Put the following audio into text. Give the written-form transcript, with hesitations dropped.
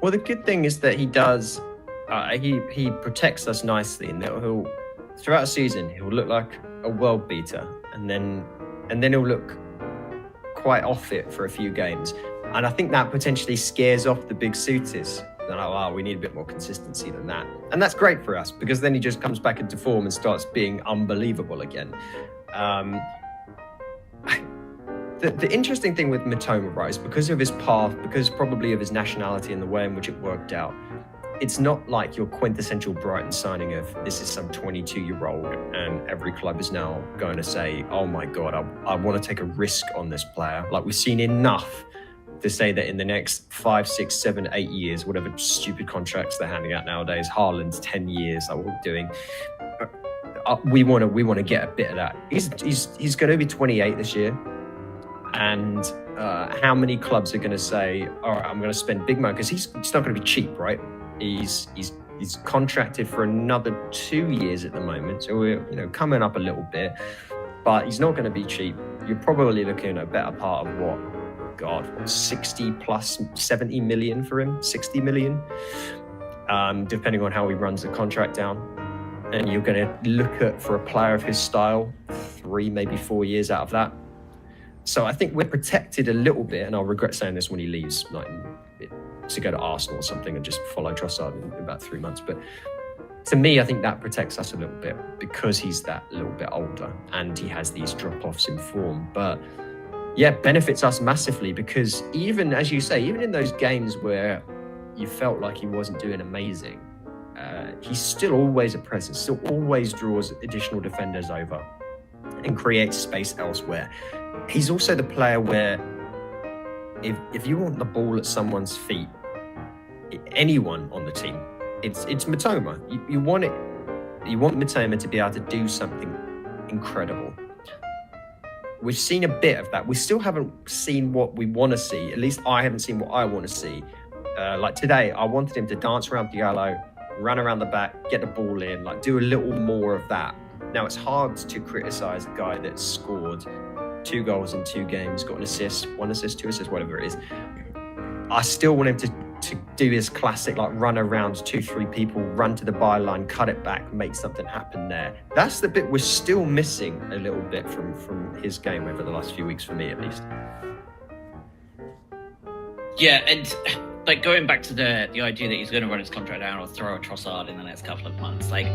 Well, the good thing is that he does. He protects us nicely, and that he'll throughout the season he'll look like a world beater, and then he'll look quite off it for a few games, and I think that potentially scares off the big suitors. They're like, wow, we need a bit more consistency than that, and that's great for us because then he just comes back into form and starts being unbelievable again. The interesting thing with Mitoma, right, is because of his path, because probably of his nationality and the way in which it worked out, it's not like your quintessential Brighton signing of this is some 22-year-old and every club is now going to say, oh my God, I want to take a risk on this player. Like, we've seen enough to say that in the next 5, 6, 7, 8 years, whatever stupid contracts they're handing out nowadays, Haaland's 10 years, like what we're doing, we want to get a bit of that. He's going to be 28 this year. And how many clubs are going to say, all right, I'm going to spend big money, because he's not going to be cheap, right? He's contracted for another 2 years at the moment, so we're coming up a little bit, but he's not going to be cheap. You're probably looking at a better part of 60 plus 70 million for him, 60 million, depending on how he runs the contract down. And you're going to look at, for a player of his style, 3, maybe 4 years out of that. So I think we're protected a little bit, and I'll regret saying this when he leaves, like to go to Arsenal or something and just follow Trossard in about 3 months. But to me, I think that protects us a little bit because he's that little bit older and he has these drop-offs in form. But yeah, benefits us massively because even, as you say, even in those games where you felt like he wasn't doing amazing, he's still always a presence, still always draws additional defenders over and creates space elsewhere. He's also the player where if you want the ball at someone's feet, anyone on the team, it's Mitoma. You want it. You want Mitoma to be able to do something incredible. We've seen a bit of that. We still haven't seen what we want to see. At least I haven't seen what I want to see. Like today, I wanted him to dance around Diallo, run around the back, get the ball in, like do a little more of that. Now, it's hard to criticize a guy that's scored 2 goals in 2 games, got an assist, 1 assist, 2 assists, whatever it is. I still want him to do his classic, like run around 2, 3 people, run to the byline, cut it back, make something happen there. That's the bit we're still missing a little bit from his game over the last few weeks, for me at least. Yeah, and like going back to the idea that he's going to run his contract down or throw a Trossard in the next couple of months, like